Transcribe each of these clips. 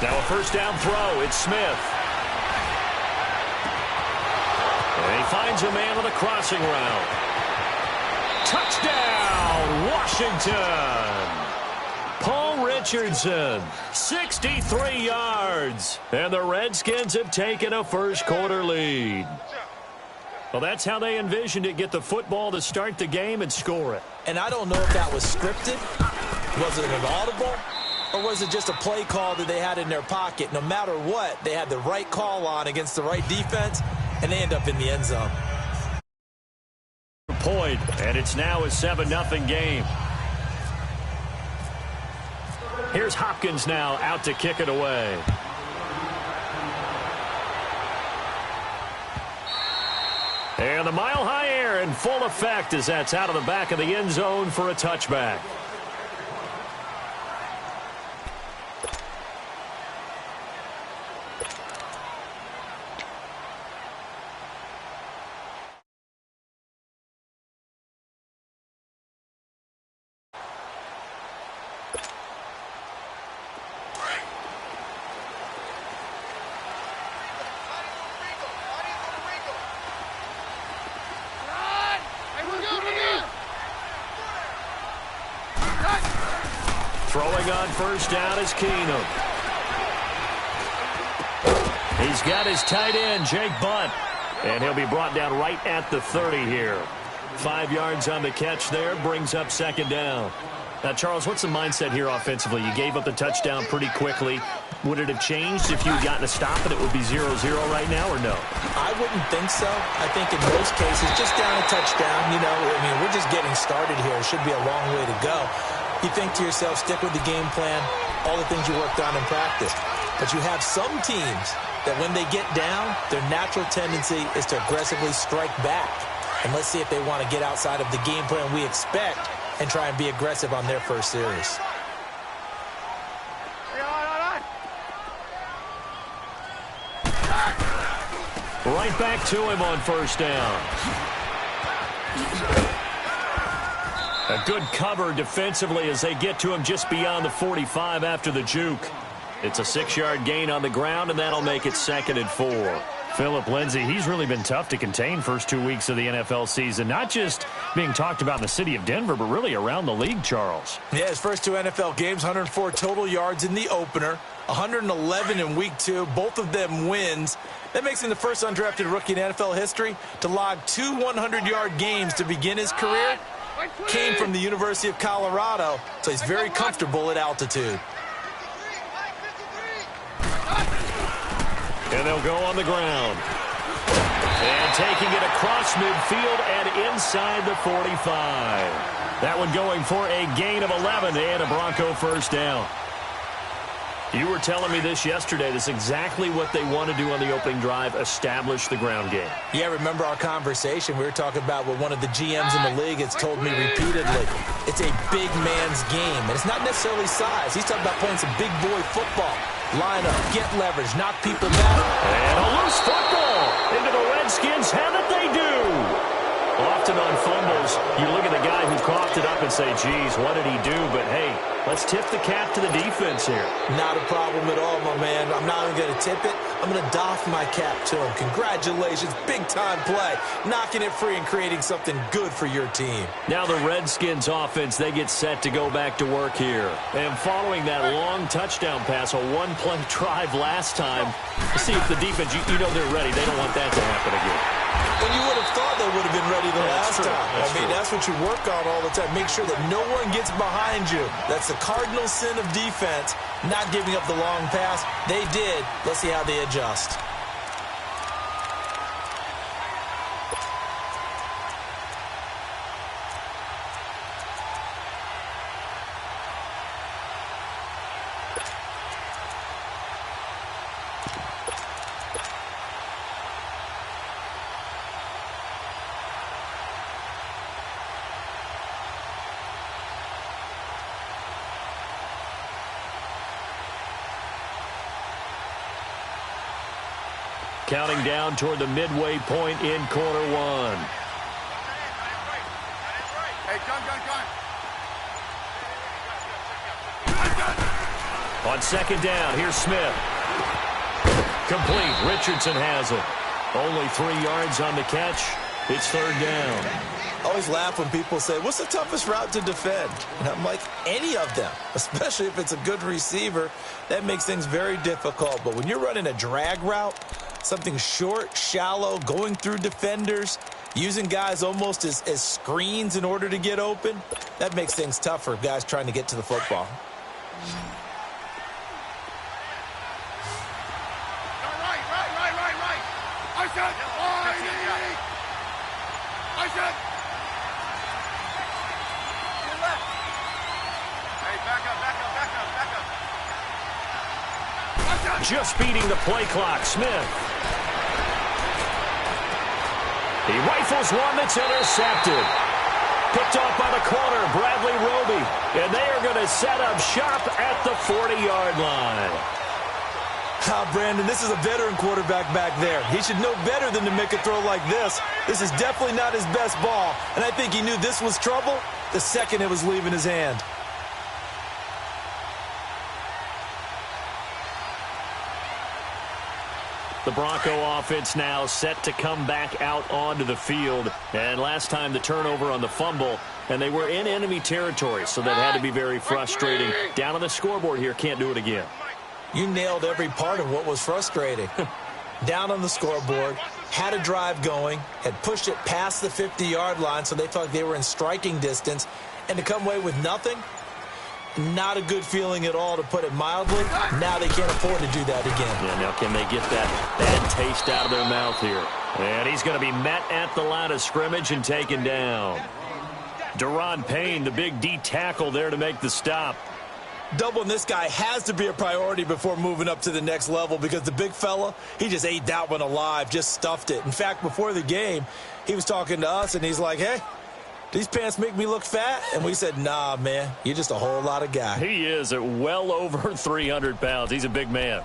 Now a first down throw. It's Smith. And he finds a man on the crossing route. Touchdown, Washington! Paul Richardson, 63 yards. And the Redskins have taken a first-quarter lead. Well, that's how they envisioned it. Get the football to start the game and score it. And I don't know if that was scripted. Was it an audible? Or was it just a play call that they had in their pocket? No matter what, they had the right call on against the right defense, and they end up in the end zone. Point, and it's now a 7-0 game. Here's Hopkins now out to kick it away. And the mile-high air in full effect as that's out of the back of the end zone for a touchback. Throwing on first down is Keenum. He's got his tight end, Jake Butt. And he'll be brought down right at the 30 here. 5 yards on the catch there, brings up second down. Now, Charles, what's the mindset here offensively? You gave up the touchdown pretty quickly. Would it have changed if you had gotten a stop and it would be 0-0 right now, or no? I wouldn't think so. I think in most cases, just down a touchdown, you know, I mean, we're just getting started here. It should be a long way to go. You think to yourself, stick with the game plan, all the things you worked on in practice. But you have some teams that when they get down, their natural tendency is to aggressively strike back. And let's see if they want to get outside of the game plan we expect and try and be aggressive on their first series. Right back to him on first down. A good cover defensively as they get to him just beyond the 45 after the juke. It's a 6-yard gain on the ground, and that'll make it 2nd and 4. Philip Lindsay, he's really been tough to contain first 2 weeks of the NFL season. Not just being talked about in the city of Denver, but really around the league, Charles. Yeah, his first 2 NFL games, 104 total yards in the opener, 111 in week 2, both of them wins. That makes him the first undrafted rookie in NFL history to log 2 100-yard games to begin his career. Came from the University of Colorado, so he's very comfortable at altitude. And they'll go on the ground. And taking it across midfield and inside the 45. That one going for a gain of 11 and a Bronco first down. You were telling me this yesterday. This is exactly what they want to do on the opening drive, establish the ground game. Yeah, remember our conversation? We were talking about what one of the GMs in the league has told me repeatedly. It's a big man's game, and it's not necessarily size. He's talking about playing some big boy football. Line up, get leverage, knock people down. And a loose football into the Redskins. Have it they do. Often on fumbles, you look at the guy who coughed it up and say, geez, what did he do? But, hey, let's tip the cap to the defense here. Not a problem at all, my man. I'm not even going to tip it. I'm going to doff my cap to him. Congratulations. Big-time play. Knocking it free and creating something good for your team. Now the Redskins offense, they get set to go back to work here. And following that long touchdown pass, a one-play drive last time, see if the defense, you know they're ready. They don't want that to happen again. And you would have thought they would have been ready the last time. That's what you work on all the time. Make sure that no one gets behind you. That's the cardinal sin of defense, not giving up the long pass. They did. Let's see how they adjust. Counting down toward the midway point in quarter one. On second down, here's Smith. Complete. Richardson has it. Only 3 yards on the catch. It's third down. I always laugh when people say, what's the toughest route to defend? And I'm like, any of them, especially if it's a good receiver. That makes things very difficult. But when you're running a drag route, something short, shallow, going through defenders, using guys almost as screens in order to get open, that makes things tough for guys trying to get to the football. Just beating the play clock, Smith. He rifles one that's intercepted. Picked off by the corner, Bradley Roby. And they are going to set up shop at the 40-yard line. Brandon, this is a veteran quarterback back there. He should know better than to make a throw like this. This is definitely not his best ball. And I think he knew this was trouble the second it was leaving his hand. The Bronco offense now set to come back out onto the field. And last time the turnover on the fumble, and they were in enemy territory, so that had to be very frustrating. Down on the scoreboard here, can't do it again. You nailed every part of what was frustrating. Down on the scoreboard, had a drive going, had pushed it past the 50-yard line so they felt like they were in striking distance, and to come away with nothing, not a good feeling at all, to put it mildly. Now they can't afford to do that again. Yeah, now can they get that bad taste out of their mouth here? And he's going to be met at the line of scrimmage and taken down. Deron Payne, the big D tackle there to make the stop. Doubling this guy has to be a priority before moving up to the next level, because the big fella, he just ate that one alive, just stuffed it. In fact, before the game, he was talking to us, and he's like, hey, these pants make me look fat? And we said, nah, man, you're just a whole lot of guy. He is at well over 300 pounds. He's a big man.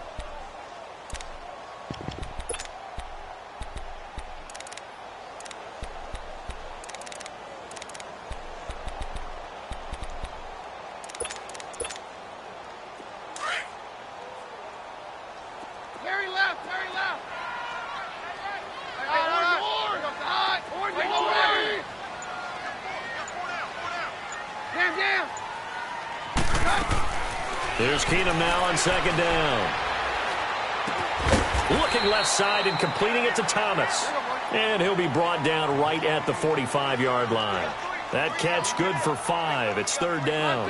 Here's Keenum now on second down. Looking left side and completing it to Thomas. And he'll be brought down right at the 45-yard line. That catch good for 5. It's third down.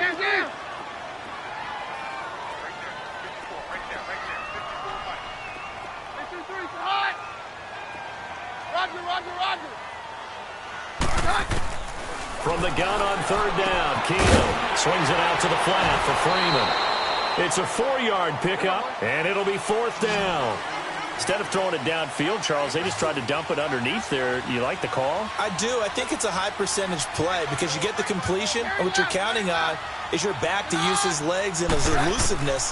From the gun on third down, Keenum swings it out to the flat for Freeman. It's a 4-yard pickup, and it'll be fourth down. Instead of throwing it downfield, Charles, they just tried to dump it underneath there. You like the call? I do. I think it's a high-percentage play because you get the completion, and what you're counting on is your back to use his legs and his elusiveness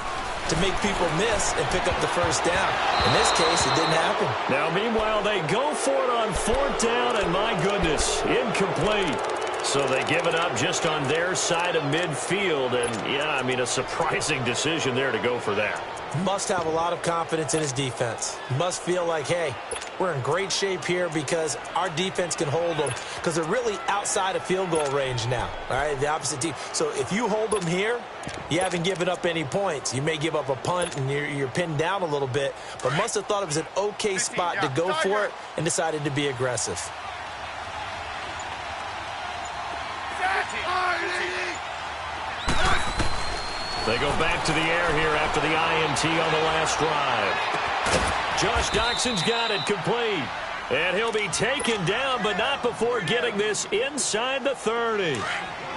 to make people miss and pick up the first down. In this case, it didn't happen. Now, meanwhile, they go for it on fourth down, and my goodness, incomplete. So they give it up just on their side of midfield. And, yeah, I mean, a surprising decision there to go for that. Must have a lot of confidence in his defense. Must feel like, hey, we're in great shape here because our defense can hold them, because they're really outside of field goal range now, all right, the opposite team. So if you hold them here, you haven't given up any points. You may give up a punt and you're pinned down a little bit, but must have thought it was an okay spot to go for it and decided to be aggressive. They go back to the air here after the INT on the last drive. Josh Doxson's got it complete. And he'll be taken down, but not before getting this inside the 30.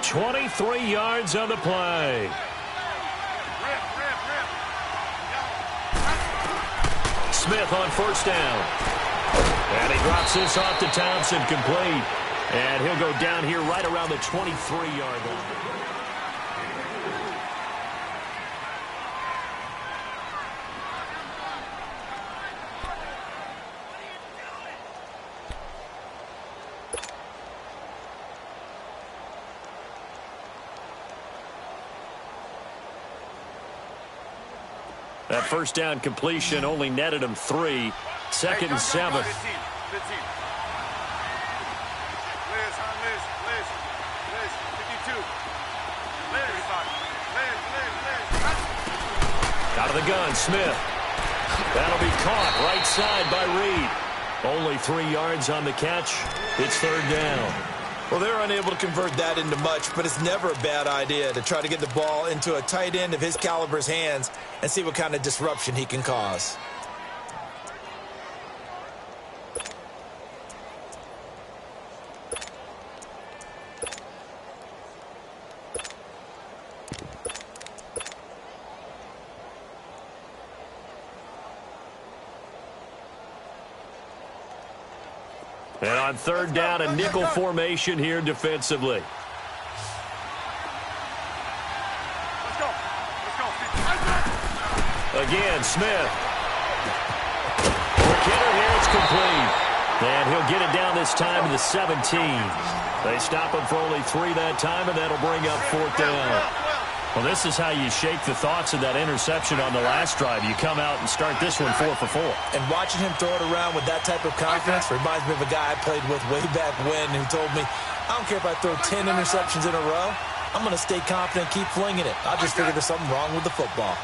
23 yards on the play. Smith on first down. And he drops this off to Thompson, complete. And he'll go down here right around the 23-yard line. That first down completion only netted him 3. Second and 7. Out of the gun, Smith. That'll be caught right side by Reed. Only 3 yards on the catch. It's third down. Well, they're unable to convert that into much, but it's never a bad idea to try to get the ball into a tight end of his caliber's hands and see what kind of disruption he can cause. And on third down, a nickel formation here defensively. Again, Smith. Quick hitter here, it's complete. And he'll get it down this time to the 17. They stop him for only 3 that time, and that'll bring up fourth down. Well, this is how you shake the thoughts of that interception on the last drive. You come out and start this one 4 for 4. And watching him throw it around with that type of confidence reminds me of a guy I played with way back when who told me, I don't care if I throw 10 interceptions in a row. I'm going to stay confident and keep flinging it. I just figured there's something wrong with the football.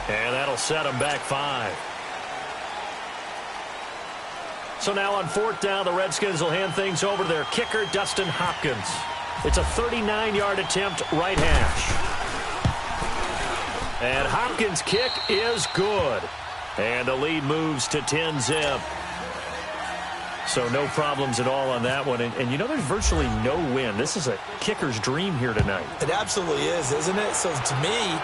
And that'll set them back 5. So now on fourth down, the Redskins will hand things over to their kicker, Dustin Hopkins. It's a 39-yard attempt, right hash. And Hopkins' kick is good. And the lead moves to 10-zip. So no problems at all on that one. And you know, there's virtually no wind. This is a kicker's dream here tonight. It absolutely is, isn't it? So to me,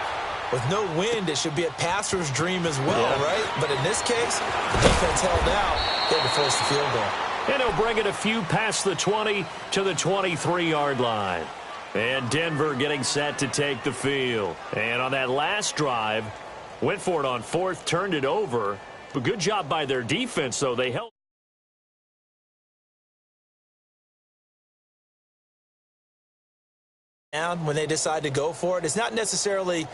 with no wind, it should be a passer's dream as well, right? But in this case, the defense held out. They had to force the field goal. And he'll bring it a few past the 20 to the 23-yard line. And Denver getting set to take the field. And on that last drive, went for it on fourth, turned it over. But good job by their defense, though. They held when they decide to go for it. It's not necessarily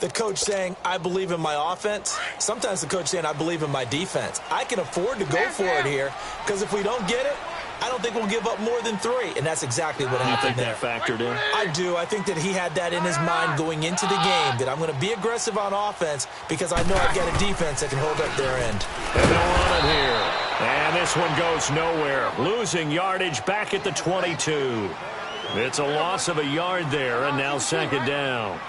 the coach saying, I believe in my offense. Sometimes the coach saying, I believe in my defense. I can afford to go for it here because if we don't get it, I don't think we'll give up more than 3. And that's exactly what happened there. You think that factored in? I do. I think that he had that in his mind going into the game, that I'm going to be aggressive on offense because I know I've got a defense that can hold up their end. And they'll run it here. And this one goes nowhere. Losing yardage back at the 22. It's a loss of a yard there, and now second down.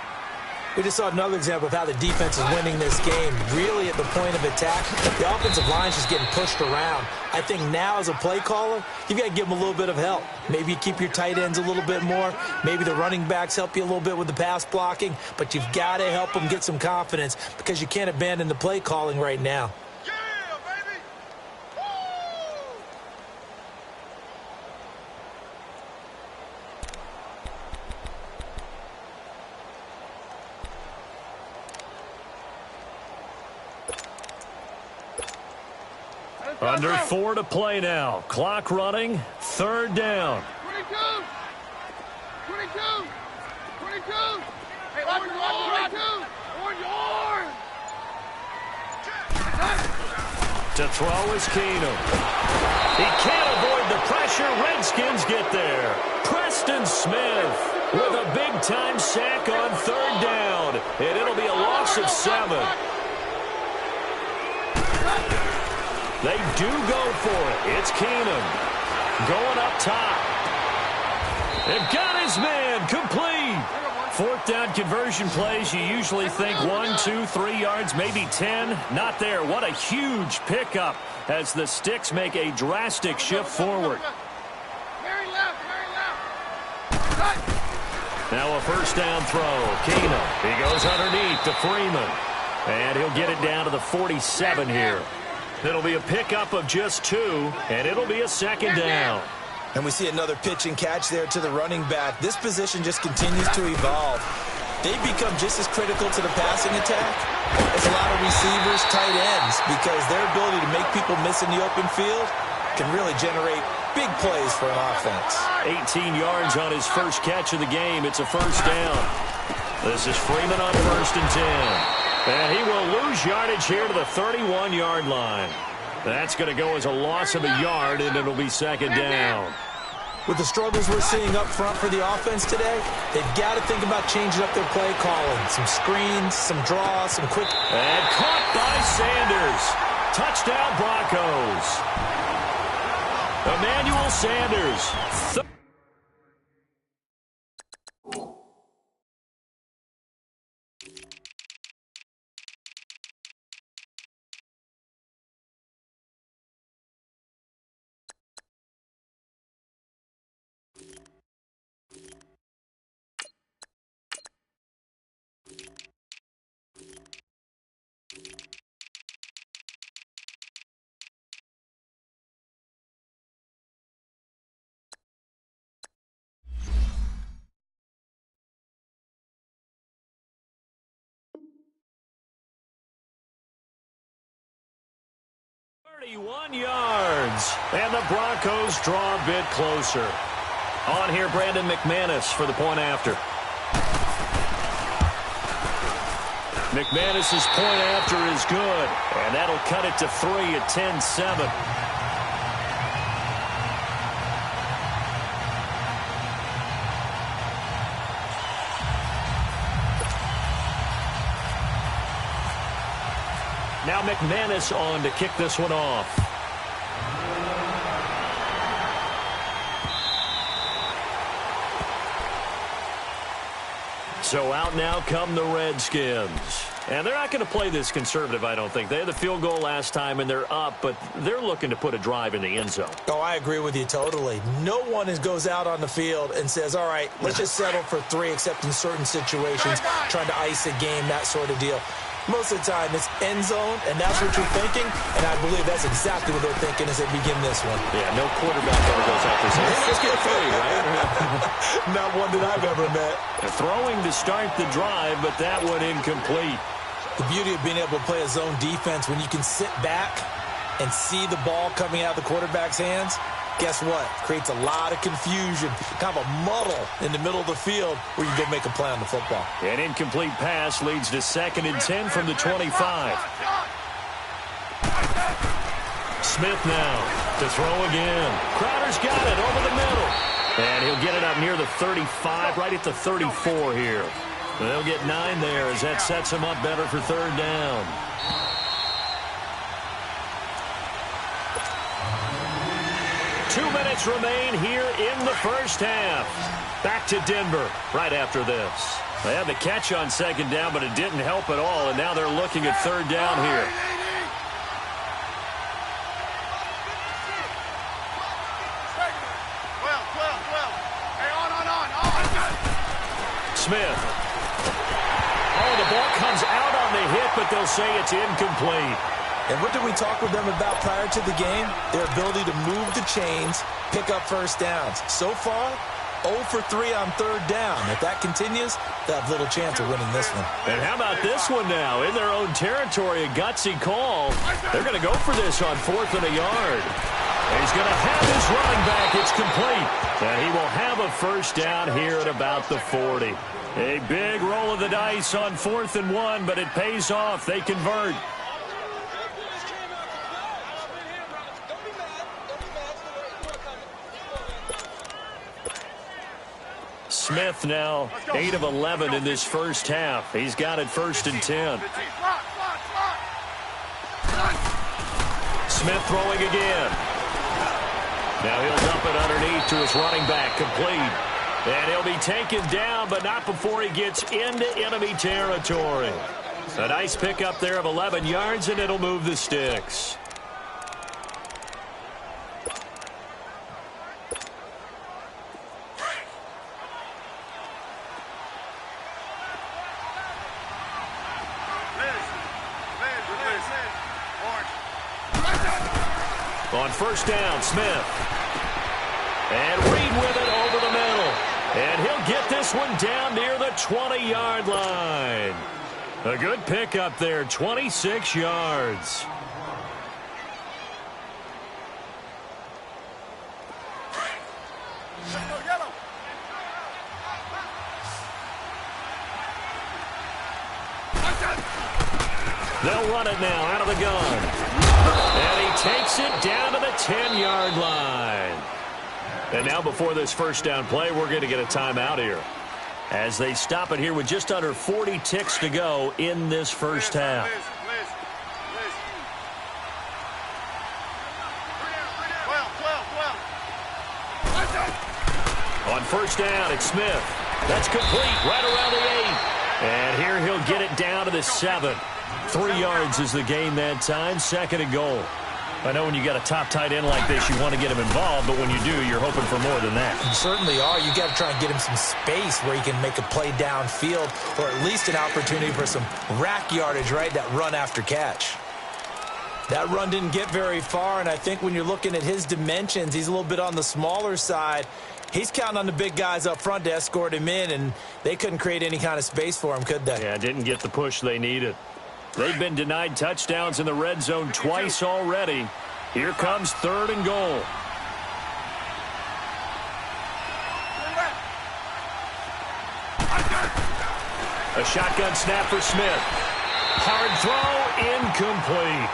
We just saw another example of how the defense is winning this game. Really at the point of attack, the offensive line's just getting pushed around. I think now as a play caller, you've got to give them a little bit of help. Maybe you keep your tight ends a little bit more. Maybe the running backs help you a little bit with the pass blocking. But you've got to help them get some confidence because you can't abandon the play calling right now. Under 4 to play now. Clock running. Third down. 22. 22. 22. Hey, orange, orange, 22. Orange, orange. To throw is Keenum. He can't avoid the pressure. Redskins get there. Preston Smith with a big-time sack on third down. And it'll be a loss of 7. They do go for it. It's Keenum going up top. They've got his man complete. Fourth down conversion plays, you usually think 1, 2, 3 yards, maybe 10. Not there. What a huge pickup as the Sticks make a drastic shift forward. Now a first down throw. Keenum. He goes underneath to Freeman. And he'll get it down to the 47 here. It'll be a pickup of just 2, and it'll be a second down. And we see another pitch and catch there to the running back. This position just continues to evolve. They become just as critical to the passing attack as a lot of receivers, tight ends, because their ability to make people miss in the open field can really generate big plays for an offense. 18 yards on his first catch of the game. It's a first down. This is Freeman on 1st and 10. And he will lose yardage here to the 31-yard line. That's going to go as a loss of a yard, and it'll be 2nd down. With the struggles we're seeing up front for the offense today, they've got to think about changing up their play calling. Some screens, some draws, some quick... And caught by Sanders. Touchdown, Broncos. Emmanuel Sanders. 31 yards, and the Broncos draw a bit closer. On here, Brandon McManus for the point after. McManus's point after is good, and that'll cut it to 3 at 10-7. Now McManus on to kick this one off. So out now come the Redskins. And they're not going to play this conservative, I don't think. They had the field goal last time, and they're up, but they're looking to put a drive in the end zone. Oh, I agree with you totally. No one goes out on the field and says, all right, let's just settle for 3, except in certain situations, trying to ice a game, that sort of deal. Most of the time, it's end zone, and that's what you're thinking, and I believe that's exactly what they're thinking as they begin this one. Yeah, no quarterback ever goes out there saying, let's get 3, right? Not one that I've ever met. They're throwing to start the drive, but that one incomplete. The beauty of being able to play a zone defense when you can sit back and see the ball coming out of the quarterback's hands, guess what? Creates a lot of confusion, kind of a muddle in the middle of the field where you can go make a play on the football. An incomplete pass leads to 2nd and 10 from the 25. Smith now to throw again. Crowder's got it over the middle. And he'll get it up near the 35, right at the 34 here. They'll get 9 there as that sets him up better for 3rd down. Two minutes remain here in the first half. Back to Denver right after this. They had the catch on 2nd down, but it didn't help at all, and now they're looking at 3rd down here. Hey, on. Smith. Oh, the ball comes out on the hit, but they'll say it's incomplete. And what did we talk with them about prior to the game? Their ability to move the chains, pick up first downs. So far, 0 for 3 on 3rd down. If that continues, they'll have little chance of winning this one. And how about this one now? In their own territory, a gutsy call. They're going to go for this on 4th and a yard. He's going to have his running back. It's complete. And he will have a first down here at about the 40. A big roll of the dice on 4th and 1, but it pays off. They convert. Smith now 8 of 11 in this first half. He's got it 1st and 10. Smith throwing again. Now he'll dump it underneath to his running back, complete. And he'll be taken down, but not before he gets into enemy territory. A nice pickup there of 11 yards, and it'll move the sticks. On 1st down, Smith. And Reed with it over the middle. And he'll get this one down near the 20-yard line. A good pickup there, 26 yards. They'll run it now out of the gun. And he takes it down to the 10-yard line. And now before this first down play, we're going to get a timeout here, as they stop it here with just under 40 ticks to go in this first half. On first down, it's Smith. That's complete right around the 8. And here he'll get it down to the 7. 3 yards is the gain that time, 2nd and goal. I know when you got a top tight end like this, you want to get him involved, but when you do, you're hoping for more than that. You certainly are. You got to try and get him some space where he can make a play downfield, or at least an opportunity for some rack yardage, right? That run after catch. That run didn't get very far, and I think when you're looking at his dimensions, he's a little bit on the smaller side. He's counting on the big guys up front to escort him in, and they couldn't create any kind of space for him, could they? Yeah, didn't get the push they needed. They've been denied touchdowns in the red zone twice already. Here comes 3rd and goal. A shotgun snap for Smith. Hard throw, incomplete.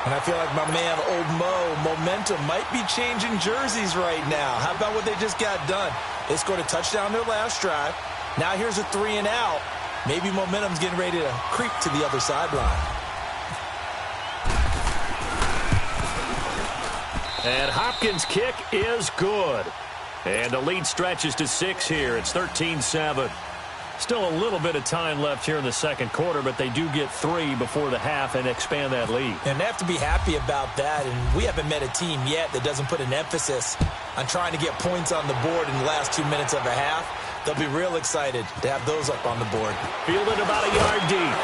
And I feel like my man, Old Mo, momentum might be changing jerseys right now. How about what they just got done? They scored a touchdown their last drive. Now here's a 3 and out. Maybe momentum's getting ready to creep to the other sideline. And Hopkins' kick is good. And the lead stretches to 6 here. It's 13-7. Still a little bit of time left here in the second quarter, but they do get 3 before the half and expand that lead. And they have to be happy about that. And we haven't met a team yet that doesn't put an emphasis on trying to get points on the board in the last 2 minutes of a half. They'll be real excited to have those up on the board. Fielded about a yard deep.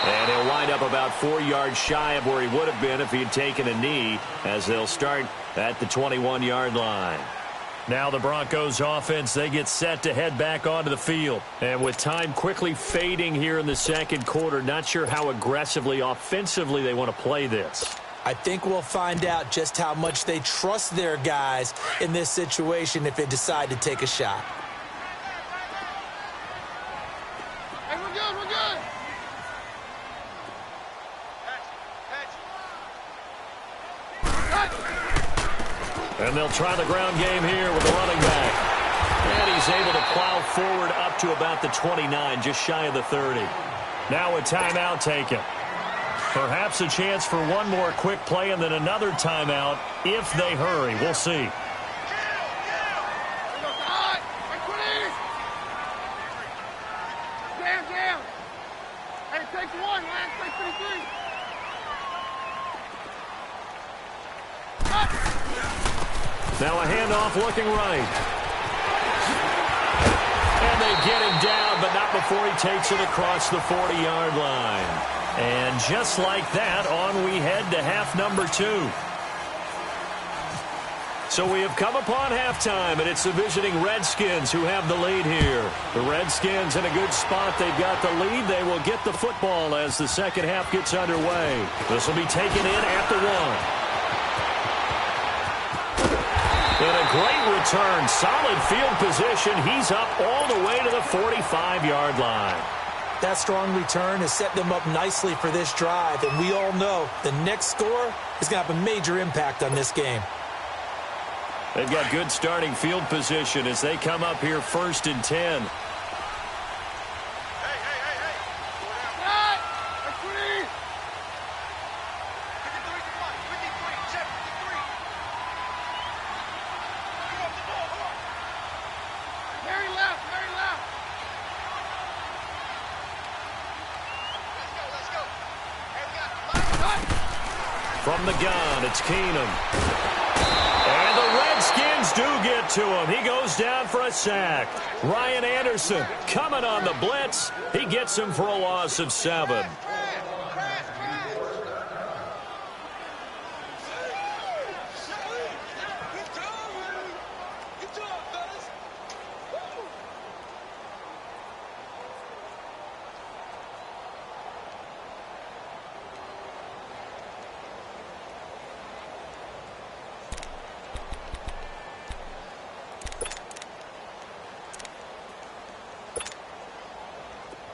And he'll wind up about 4 yards shy of where he would have been if he had taken a knee, as they'll start at the 21-yard line. Now the Broncos offense, they get set to head back onto the field. And with time quickly fading here in the second quarter, not sure how aggressively, offensively they want to play this. I think we'll find out just how much they trust their guys in this situation if they decide to take a shot. Hey, we're good, we're good. And they'll try the ground game here with the running back. And he's able to plow forward up to about the 29, just shy of the 30. Now a timeout taken. Perhaps a chance for one more quick play and then another timeout if they hurry. We'll see. Jam. Hey, take 1, man. Take 3. Now a handoff looking right. And they get him down, but not before he takes it across the 40-yard line. And just like that, on we head to half number 2. So we have come upon halftime, and it's the visiting Redskins who have the lead here. The Redskins in a good spot. They've got the lead. They will get the football as the second half gets underway. This will be taken in at the 1. And a great return, solid field position. He's up all the way to the 45-yard line. That strong return has set them up nicely for this drive, and we all know the next score is going to have a major impact on this game. They've got good starting field position as they come up here 1st and 10. From the gun, it's Keenum. And the Redskins do get to him. He goes down for a sack. Ryan Anderson coming on the blitz. He gets him for a loss of 7.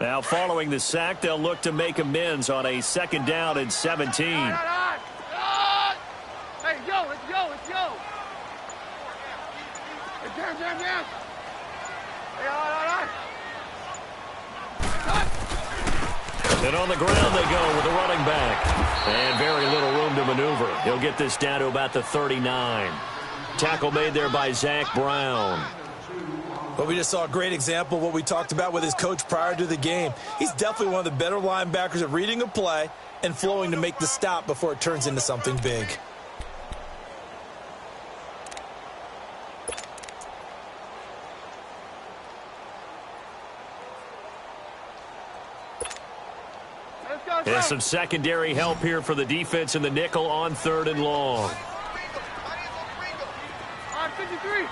Now following the sack, they'll look to make amends on a 2nd down and 17. Hey, yo, let's go. Hey, down. Hey, all right. And on the ground they go with the running back. And very little room to maneuver. He'll get this down to about the 39. Tackle made there by Zach Brown. Well, we just saw a great example of what we talked about with his coach prior to the game. He's definitely one of the better linebackers at reading a play and flowing to make the stop before it turns into something big. And some secondary help here for the defense in the nickel on 3rd and long. 53.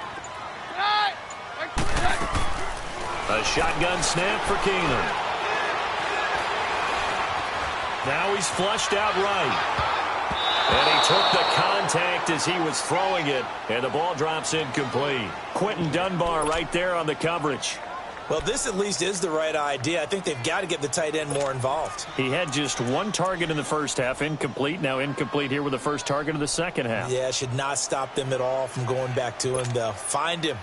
A shotgun snap for Keenum. Now he's flushed out right. And he took the contact as he was throwing it, and the ball drops incomplete. Quentin Dunbar right there on the coverage. Well, this at least is the right idea. I think they've got to get the tight end more involved. He had just 1 target in the first half, incomplete. Now incomplete here with the first target of the second half. Yeah, should not stop them at all from going back to him, though. Find him.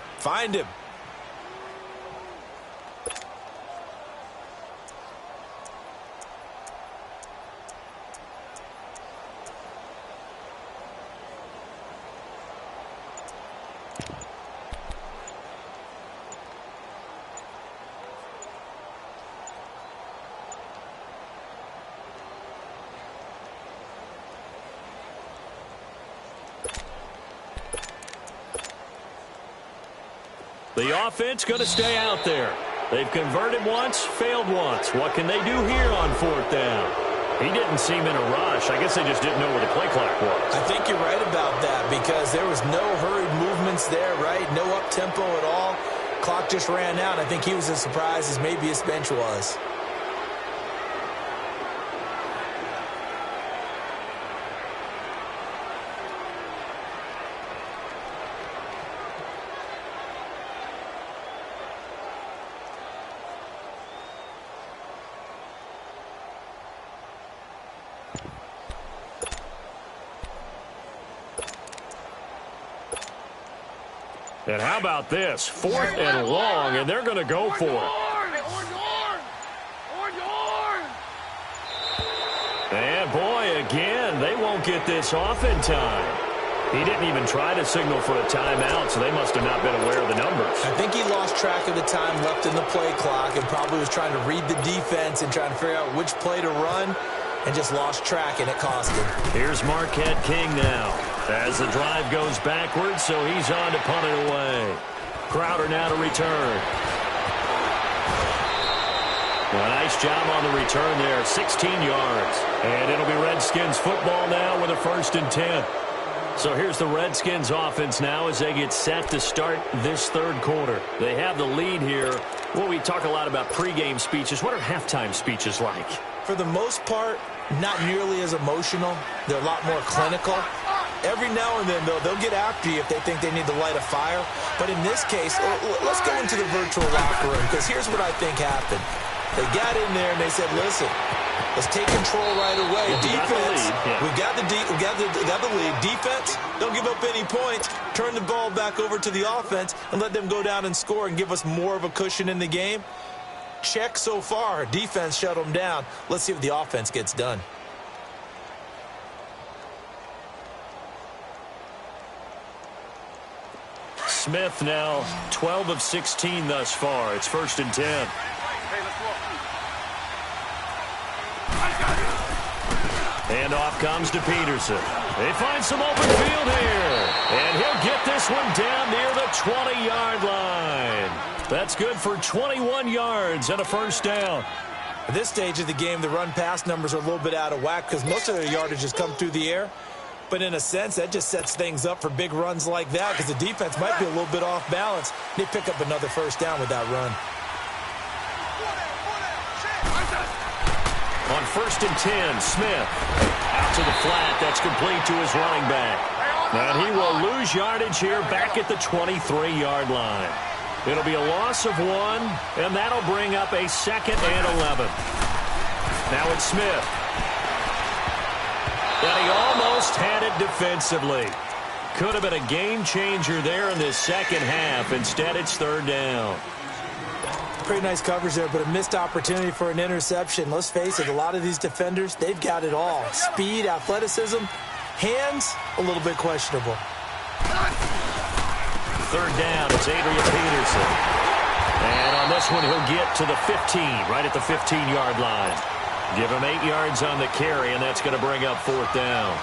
The offense going to stay out there. They've converted once, failed once. What can they do here on 4th down? He didn't seem in a rush. I guess they just didn't know where the play clock was. I think you're right about that because there was no hurried movements there, right? No up-tempo at all. Clock just ran out. I think he was as surprised as maybe his bench was. And how about this? 4th and long, and they're going to go for it. And boy, again, they won't get this off in time. He didn't even try to signal for a timeout, so they must have not been aware of the numbers. I think he lost track of the time left in the play clock and probably was trying to read the defense and trying to figure out which play to run and just lost track, and it cost him. Here's Marquette King now as the drive goes backwards, so he's on to punt it away. Crowder now to return. Well, nice job on the return there, 16 yards. And it'll be Redskins football now with a 1st and 10. So here's the Redskins offense now as they get set to start this 3rd quarter. They have the lead here. Well, we talk a lot about pregame speeches. What are halftime speeches like? For the most part, not nearly as emotional. They're a lot more clinical. Every now and then, though, they'll get after you if they think they need to light a fire. But in this case, let's go into the virtual locker room because here's what I think happened. They got in there and they said, listen, let's take control right away. Defense, we got the lead. Defense, don't give up any points. Turn the ball back over to the offense and let them go down and score and give us more of a cushion in the game. Check so far. Defense shut them down. Let's see if the offense gets done. Smith now 12 of 16 thus far. It's 1st and 10. And off comes to Peterson. They find some open field here. And he'll get this one down near the 20-yard line. That's good for 21 yards and a 1st down. At this stage of the game, the run-pass numbers are a little bit out of whack because most of their yardage has come through the air. But in a sense, that just sets things up for big runs like that because the defense might be a little bit off balance. They pick up another 1st down with that run. On 1st and 10, Smith out to the flat. That's complete to his running back. And he will lose yardage here back at the 23-yard line. It'll be a loss of 1, and that'll bring up a 2nd and 11. Now it's Smith. And he almost had it defensively. Could have been a game changer there in this second half. Instead, it's 3rd down. Pretty nice coverage there, but a missed opportunity for an interception. Let's face it, a lot of these defenders, they've got it all. Speed, athleticism, hands, a little bit questionable. 3rd down, it's Adrian Peterson. And on this one, he'll get to the 15, right at the 15-yard line. Give him 8 yards on the carry, and that's going to bring up 4th down.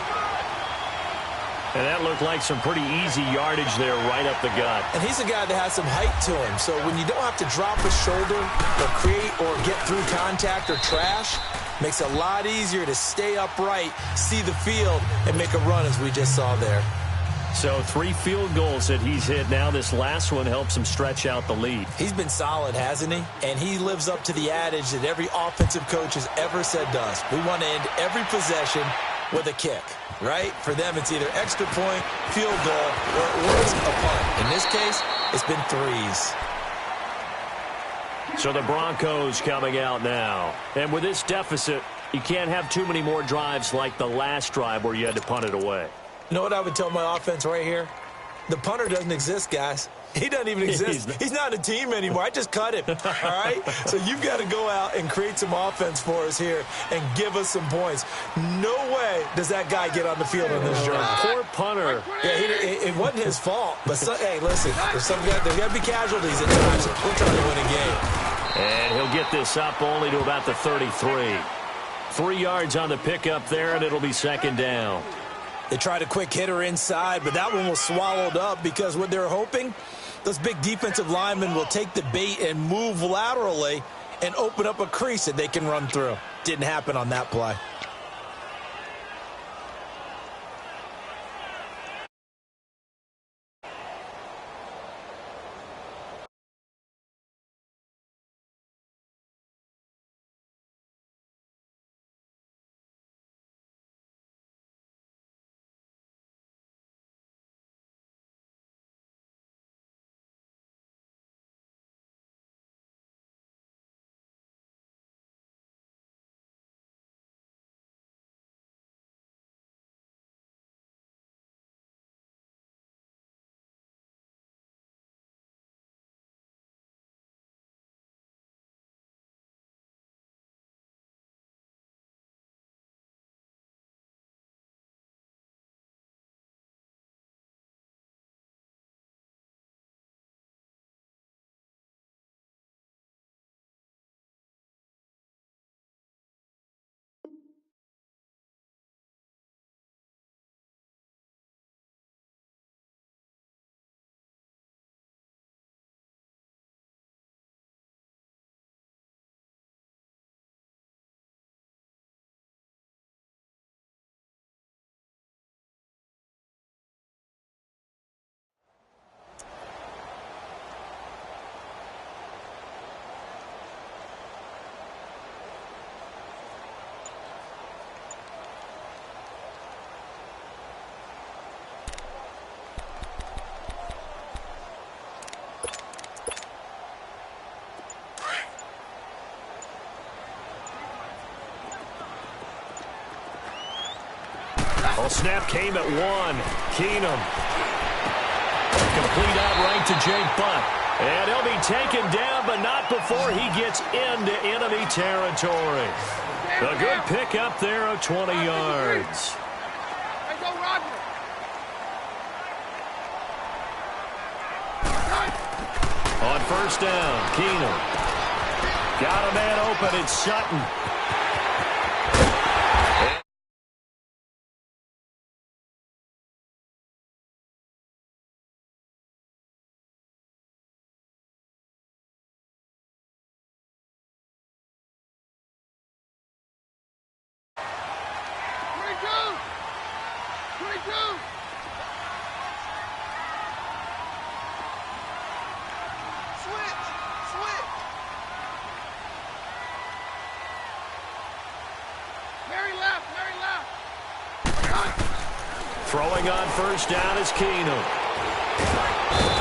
And that looked like some pretty easy yardage there right up the gut. And he's a guy that has some height to him, so when you don't have to drop a shoulder or create or get through contact or trash, makes it a lot easier to stay upright, see the field, and make a run as we just saw there. So 3 field goals that he's hit now. This last one helps him stretch out the lead. He's been solid, hasn't he? And he lives up to the adage that every offensive coach has ever said to us. We want to end every possession with a kick, right? For them, it's either extra point, field goal, or at worst, a punt. In this case, it's been 3s. So the Broncos coming out now. And with this deficit, you can't have too many more drives like the last drive where you had to punt it away. You know what I would tell my offense right here? The punter doesn't exist, guys. He doesn't even exist. He's not a team anymore. I just cut him, all right? So you've got to go out and create some offense for us here and give us some points. No way does that guy get on the field on this drive. Poor punter. Yeah, it wasn't his fault. But, hey, listen, there's got to be casualties at times. We're trying to win a game. And he'll get this up only to about the 33. 3 yards on the pickup there, and it'll be 2nd down. They tried a quick hitter inside, but that one was swallowed up because what they're hoping, those big defensive linemen will take the bait and move laterally and open up a crease that they can run through. Didn't happen on that play. Well, snap came at 1. Keenum. Complete out right to Jake Butt. And he'll be taken down, but not before he gets into enemy territory. A good pickup there of 20 yards. Hey, go Roger. On 1st down, Keenum. Got a man open, it's Sutton. Throwing on 1st down is Keenum.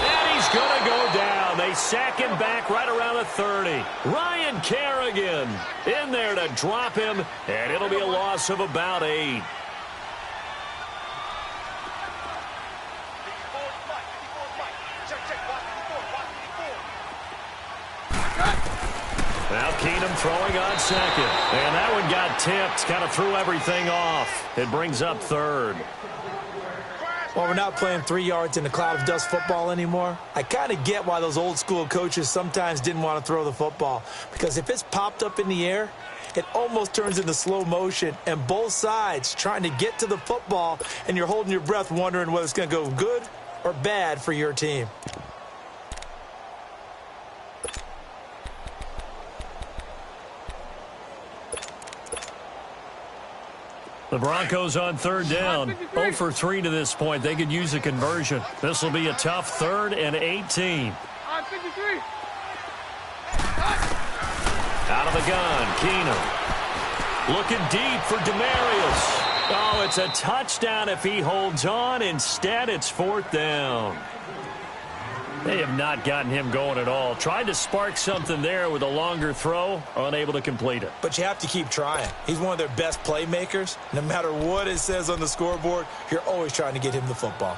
And he's going to go down. They They sack him back right around the 30. Ryan Kerrigan in there to drop him, and it'll be a loss of about 8. Now Keenum throwing on second. And that one got tipped. Kind of threw everything off. It brings up 3rd. Well, we're not playing 3 yards in a cloud of dust football anymore. I kind of get why those old school coaches sometimes didn't want to throw the football. Because if it's popped up in the air, it almost turns into slow motion. And both sides trying to get to the football, and you're holding your breath wondering whether it's going to go good or bad for your team. The Broncos on 3rd down. 0 for 3 to this point. They could use a conversion. This will be a tough 3rd and 18. Out of the gun, Keenum. Looking deep for Demarius. Oh, it's a touchdown if he holds on. Instead, it's 4th down. They have not gotten him going at all. Tried to spark something there with a longer throw, unable to complete it. But you have to keep trying. He's one of their best playmakers. No matter what it says on the scoreboard, you're always trying to get him the football.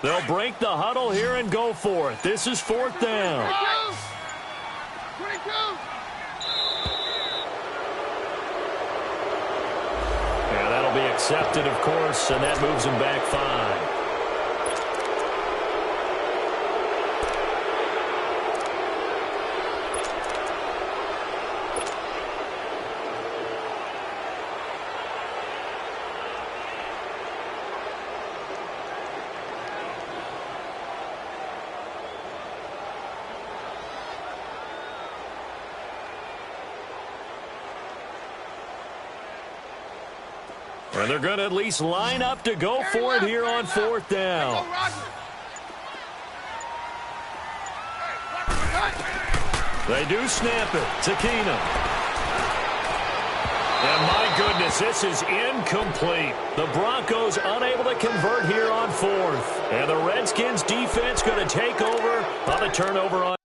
They'll break the huddle here and go for it. This is 4th down. 22. Yeah, that'll be accepted, of course, and that moves him back 5. And they're going to at least line up to go for it here on 4th down. They do snap it to Keenum. And my goodness, this is incomplete. The Broncos unable to convert here on 4th. And the Redskins defense going to take over on the turnover on.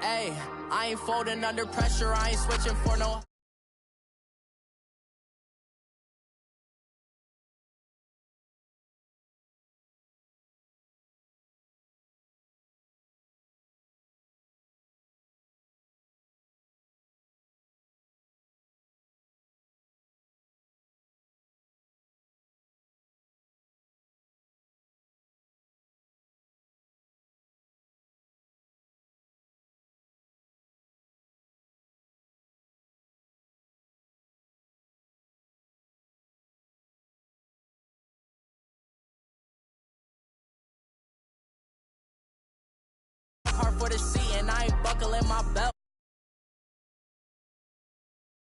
Hey, I ain't folding under pressure. I ain't switching for no. Hard for the seat and I ain't buckling my belt.